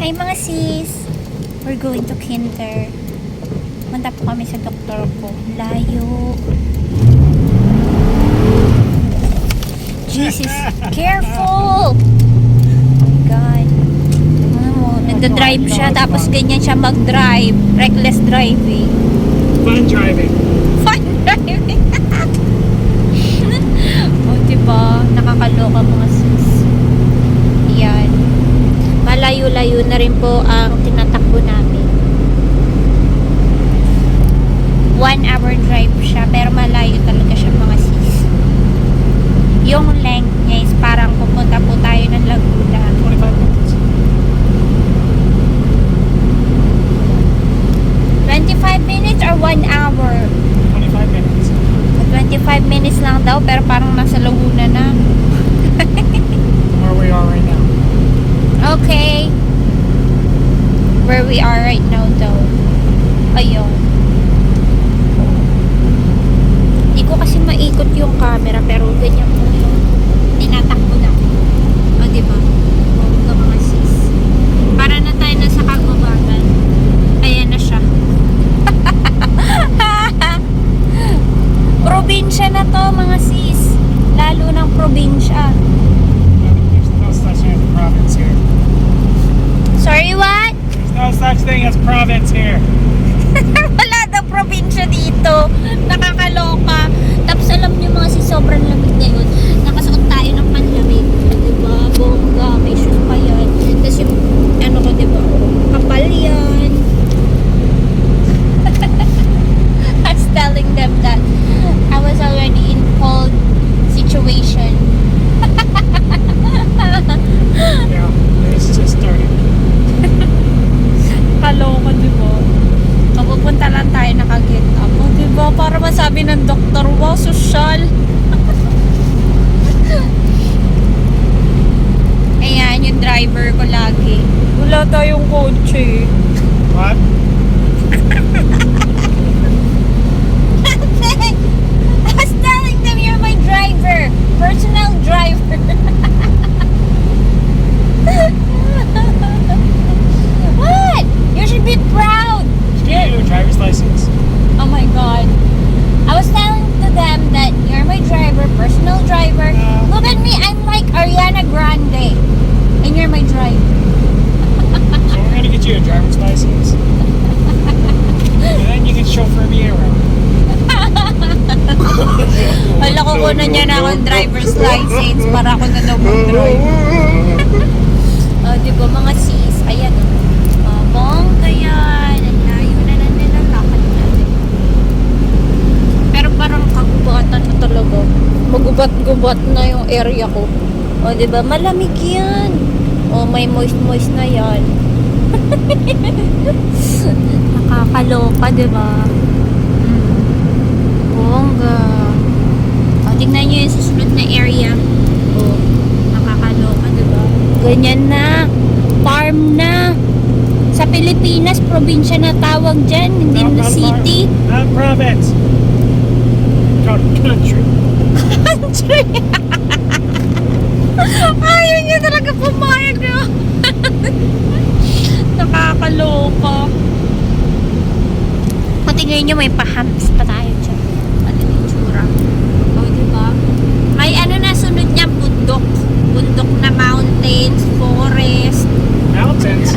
Hi mga sis! We're going to Kinder. Punta po kami sa doktor ko. Layo. Jesus! Careful! Oh my God. Nagda-drive siya tapos ganyan siya mag-drive. Reckless driving. Fun driving. Fun driving! O diba? Nakakaloka mga sis. Yan. Malayo-layo na rin po ang tinatakbo namin. 1 hour drive siya pero malayo talaga siya mga sis. Yung length niya is parang pupunta po tayo ng Laguna. 25 minutes. 25 minutes or 1 hour? 25 minutes. 25 minutes lang daw pero parang nasa Laguna na. Where we are right now. Okay. Where we are right now daw. Ayun. Hindi ko kasi maikot yung camera pero ganyan po yung tinatakbo na. O diba? O mga sis. Para na tayo nasa kagubatan. Ayan na siya. Probinsya na to mga sis. Lalo ng probinsya. There's no such thing as province here. Sorry, what? There's no such thing as province here. Wala daw probinsya dito. Nakakaloka. Tapos alam niyo mga sis, sobrang lamig ngayon. Nakasuot tayo ng panlamig. Diba? Bongga. May shoes pa yan. Tapos yung, ano ko, diba? Kapal yan. I was telling them that I was already in cold situation. Yeah, it's just starting. Kaloka, diba? Pupunta lang tayo nakaget up. O, diba? Para masabi ng doktor, wow, social. Ayan, yung driver ko lagi. Wala tayong kotse. What? I was telling them you're my driver. Personal driver. What? You should be proud. Did you get your driver's license? Oh my God. I was telling to them that you're my driver, personal driver. Look at me, I'm like Ariana Grande. And you're my driver. So we're gonna get you a driver's license. And then you can chauffeur me around. Wala ko kuna niya na akong driver's license para ako na daw mag-drive. Oh, diba mga sis? Ayan. Bongga yan. Ang layo na nilang lakad natin. Pero parang kagubatan na talaga. Magubat-gubat na yung area ko. O, diba? Malamig yan. O, may moist-moist na yan. Nakakaloka, diba? Bongga. O, tignan nyo yung susunod na area. O, nakakaloka, diba? Ganyan na. Farm na. Sa Pilipinas, probinsya na tawag dyan. Hindi na city. Not province. Called country. Country. Ayaw niya talaga pumayag nyo. Nakakaloka. Patingin nyo, may pahams pa tayo dyan. Ano yung tsura? O, diba? May ano na sunod niya, bundok. Bundok na mountains, forest. Mountains?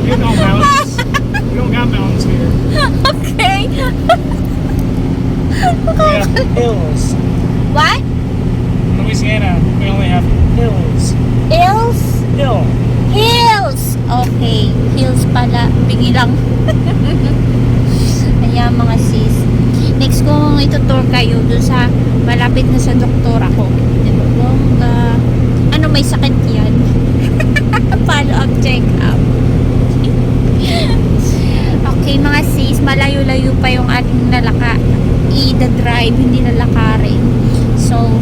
You know mountains. We don't got mountains here. Okay. We have hills. What? In Louisiana, we only have hills. Hills? Hill. Hills! Okay, hills pala. Bigilang. Ayan mga sis. Next ko itutour kayo dun sa malapit na sa doktor ako. Diba, bongga. Ano, may sakit yan? Follow-up check-up. Okay mga sis, malayo-layo pa yung ating i-drive, hindi lalakarin. So,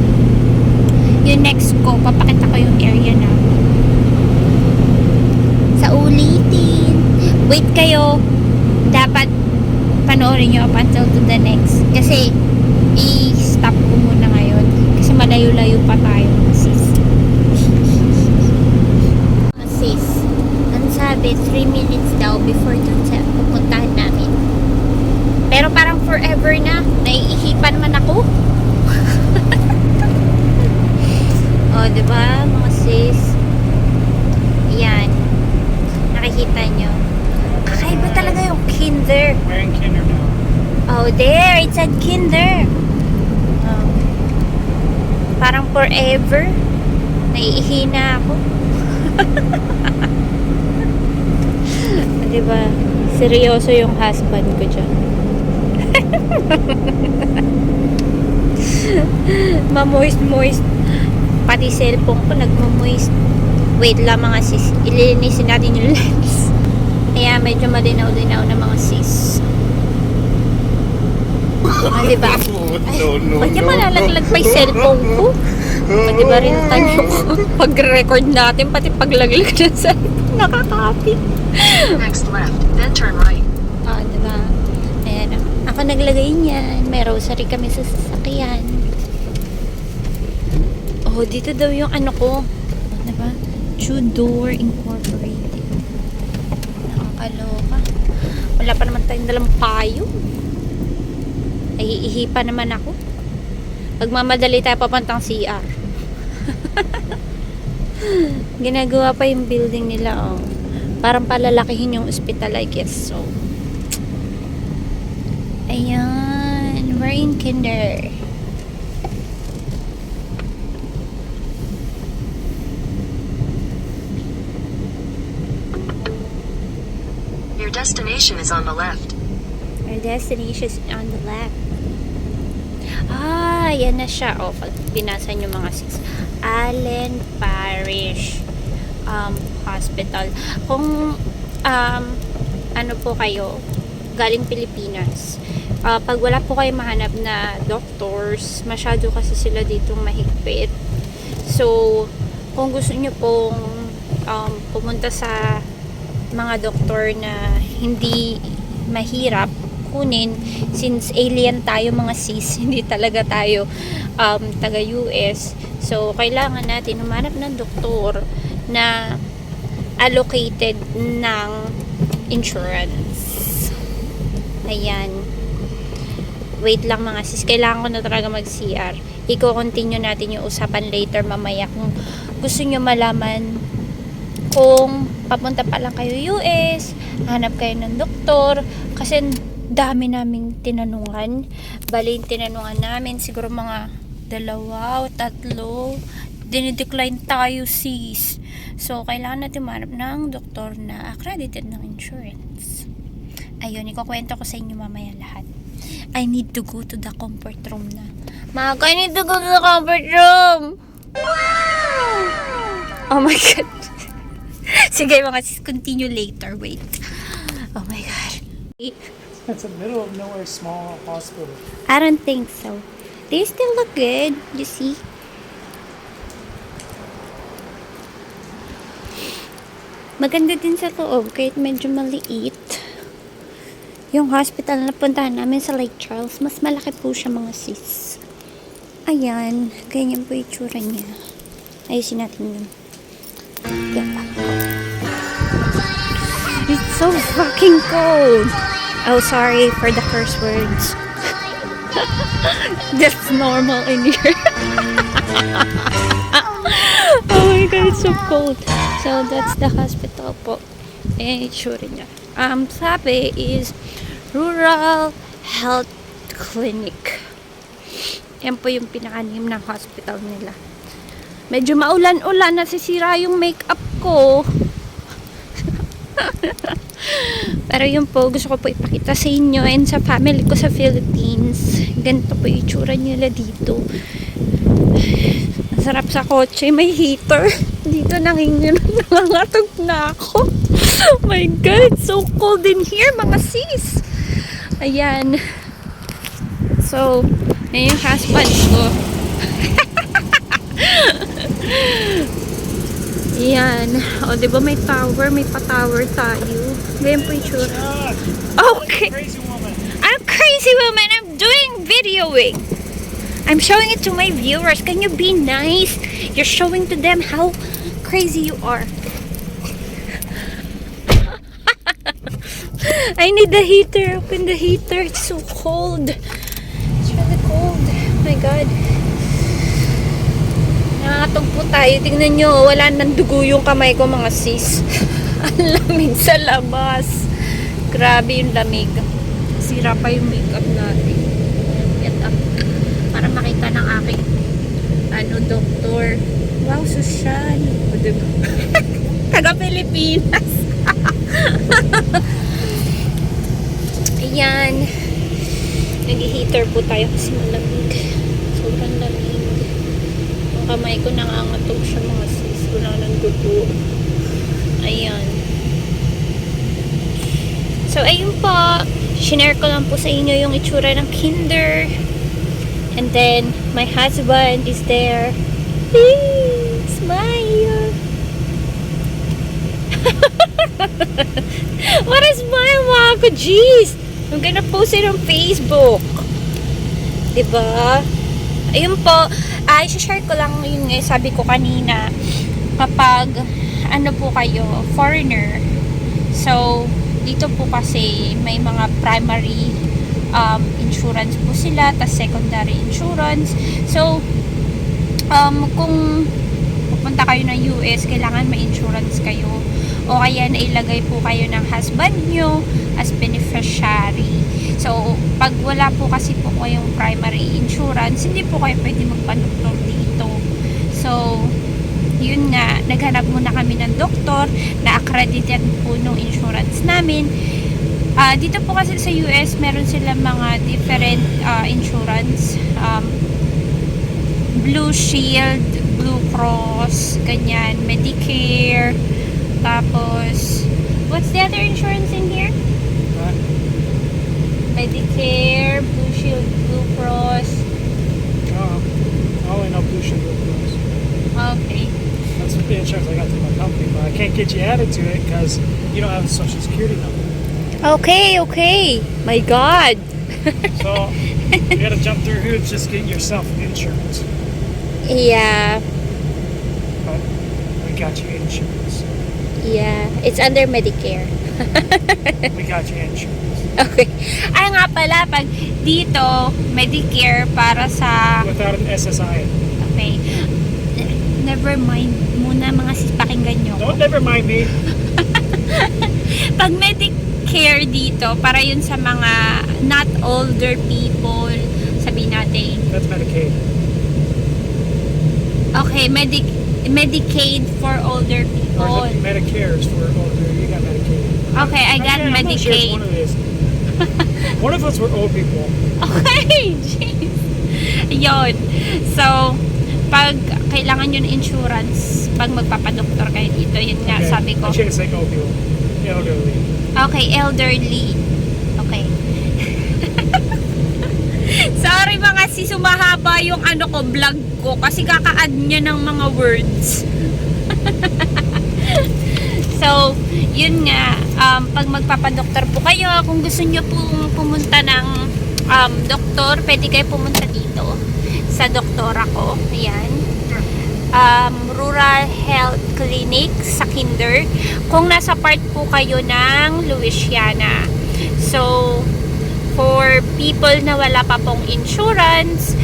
yung next ko, papakita ko yung area na. Sa ulitin. Wait kayo. Dapat panoorin nyo up until to the next. Kasi, i-stop ko muna ngayon. Kasi malayo-layo pa tayo, sis. Sis. sabi 3 minutes daw before dun sa pupuntahan namin. Pero parang forever na. Naiihipan man ako. O, diba, mga sis? Ayan. Nakikita nyo. Kakaiba talaga yung kinder. We're in kinder now. Oh, there. It said kinder. Oh. Parang forever. Naiihina ako. Diba? Seryoso yung husband ko dyan. Ma-moist-moist. Pati cellphone ko nagmo-moist. Wait lang mga sis. Ililinisin natin yung lens. Kaya medyo malinaw-linaw na mga sis. Ah, diba? Ay, ba't yung malalaglag pa yung cellphone ko? Pati ba rin tanyo ko? Pag-record natin, pati paglaglag ng cellphone, nakaka-happy. Next left, then turn right. Ah, diba? Ayan. Ako naglagay niyan. May rosary kami sa sasakyan. Oh, dito daw yung ano ko. Diba? Tudor Incorporated. Nakakaloka. Wala pa naman tayong dalang payo. Ay, ihipa naman ako. Pagmamadali tayo papuntang CR. Ginagawa pa yung building nila, oh. Parang palalakihin yung hospital, I guess. So, ayan. We're in kinder. Your destination is on the left. Our destination is on the left. Ah, yan na siya. O, pag binasa nyo mga sis. Allen Parish Hospital. Kung ano po kayo, galing Pilipinas, pag wala po kayo mahanap na doctors, masyado kasi sila dito mahigpit. So, kung gusto nyo pong pumunta sa mga doktor na hindi mahirap kunin, since alien tayo mga sis, hindi talaga tayo taga US, so kailangan natin humanap ng doktor na allocated ng insurance. Ayan, wait lang mga sis, kailangan ko na talaga mag CR. I-continue natin yung usapan later mamaya kung gusto nyo malaman kung papunta pa lang kayo US, hanap kayo ng doktor, kasi dami naming tinanungan. Bali, yung tinanungan namin, siguro mga 2 o 3, dinidecline tayo sis. So, kailangan natin manap ng doktor na accredited ng insurance. Ayun, ikukwento ko sa inyo mamaya lahat. I need to go to the comfort room na. Maka, I need to go to the comfort room! Wow! Oh my God. Sige mga sis, continue later. Wait. Oh my God. It's a middle of nowhere small hospital. I don't think so. They still look good. You see? Maganda din sa loob kahit medyo maliit. Yung hospital na puntahan namin sa Lake Charles, mas malaki po siya mga sis. Ayan. Ganyan po yung tsura niya. Ayusin natin yun. It's so fucking cold. Oh, sorry for the curse words. That's normal in here. Oh my God, it's so cold. So, that's the hospital po. Eh, sure niya. Sabi is Rural Health Clinic. Yan po yung pinakanim ng hospital nila. Medyo maulan-ulan, nasisira yung makeup ko. Pero yun po, gusto ko po ipakita sa inyo and sa family ko sa Philippines. Ganito po yung itsura nila dito. Masarap sa kotse, may heater. Dito nangangatog na ako. Oh my God, it's so cold in here mga sis. Ayan. So, yan yung husband ko. Yan. O, diba may tower? May pa-tower tayo. Ganyan po yung tsura. Okay. Crazy woman. I'm crazy woman. I'm doing videoing. I'm showing it to my viewers. Can you be nice? You're showing to them how crazy you are. I need the heater. Open the heater. It's so cold. It's really cold. Oh my God. Nakakatog po tayo. Tingnan nyo. Wala nang dugo yung kamay ko, mga sis. Ang lamig sa labas. Grabe yung lamig. Sira pa yung makeup natin. Get up. Para makita ng aking doktor. Wow, sosyal. O, diba? Taga Pilipinas. Ayan. Nag-heater po tayo kasi malamig. Sobrang lamig. Ang kamay ko nangangatog siya, mga sis. Wala nang dugo. Ayan. So, ayun po. Shinare ko lang po sa inyo yung itsura ng kinder. And then, my husband is there. Hey, smile. What a smile, mga ko, jeez. I'm gonna post it on Facebook. Diba? Ayun po. I-share ko lang yun nga. Sabi ko kanina, kapag ano po kayo, foreigner. So, dito po kasi may mga primary insurance po sila, tas secondary insurance. So, kung pupunta kayo ng US, kailangan may insurance kayo. O kaya nailagay po kayo ng husband nyo as beneficiary. So, pag wala po kasi po kayong primary insurance, hindi po kayo pwede magpa-doktor dito. So, yun nga, naghanap muna kami ng doktor na accredited po ng insurance namin. Dito po kasi sa US, meron sila mga different insurance. Blue Shield, Blue Cross, ganyan, Medicare, tapos, what's the other insurance in here? Medicare, Blue Shield, Blue Cross. I only know Blue Shield, Blue Cross. Okay. That's the insurance I got through my company, but I can't get you added to it because you don't have a social security number. Okay. My God. So, you gotta jump through hoops just to get yourself insurance. Yeah. But we got you insurance. Yeah. It's under Medicare. We got you insurance. Okay. Ay nga pala, pag dito, Medicare para sa... Without an SSI. Okay. Never mind muna, mga sis, pakinggan nyo. Don't never mind me. Pag Medicare dito, para yun sa mga not older people, sabihin natin. That's Medicaid. Okay, Medicaid for older people. Or is it Medicare is for older. You got Medicaid. Okay, I got I'm not sure Medicaid. it's one of these. One of us were old people. Okay, jeez. Yun. So, pag kailangan yun insurance, pag magpapadoktor kayo dito, yun nga, Okay. sabi ko. I should say old people. Elderly. Okay, elderly. Okay. Sorry mga sis, sumahaba yung vlog ko kasi kaka-add niya ng mga words. So, yun nga, pag magpapadoktor po kayo, kung gusto nyo pong pumunta ng doktor, pwede kayo pumunta dito sa doktora ko. Ayan. Rural Health Clinic sa Kinder. Kung nasa part po kayo ng Louisiana. So, for people na wala pa pong insurance,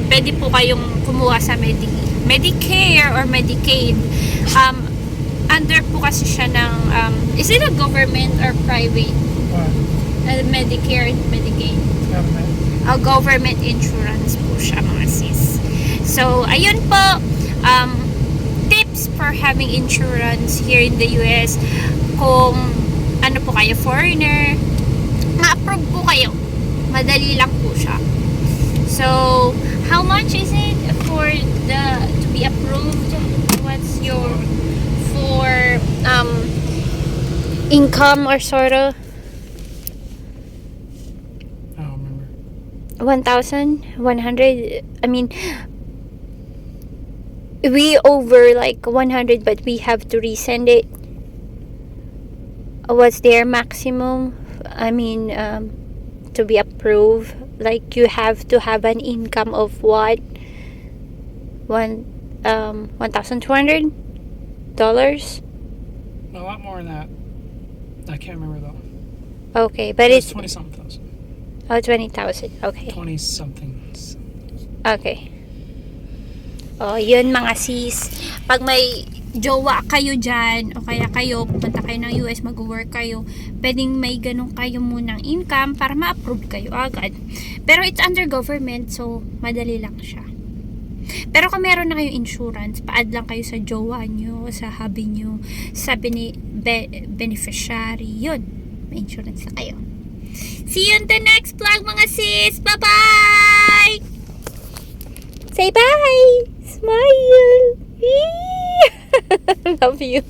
pwede po kayong kumuha sa Medicare or Medicaid. Under po kasi siya ng, is it a government or private? What? Medicare and Medicaid. Government. A government insurance po siya, mga sis. So, ayun po, tips for having insurance here in the US. Kung ano po kayo, foreigner, ma-approve po kayo. Madali lang po siya. So, how much is it for to be approved? What's your for income or sort of? I don't remember. 1,100. I mean, we over like 100, but we have to resend it. What's their maximum? I mean, to be approved, like you have to have an income of what? $1,200. A lot more than that. I can't remember though. Okay, but It's it's 20-something thousand. 20,000. Okay. 20-something. Okay. Oh, yun mga sis. Pag may jowa kayo dyan, o kaya kayo, pupunta kayo ng US, mag-work kayo, pwedeng may ganun kayo munang income para ma-approve kayo agad. Pero it's under government, so madali lang siya. Pero kung meron na kayong insurance, pa-add lang kayo sa jowa nyo, sa hubby nyo, sa beneficiary, yun. May insurance na kayo. See you in the next vlog mga sis! Bye-bye! Say bye! Smile! Love you!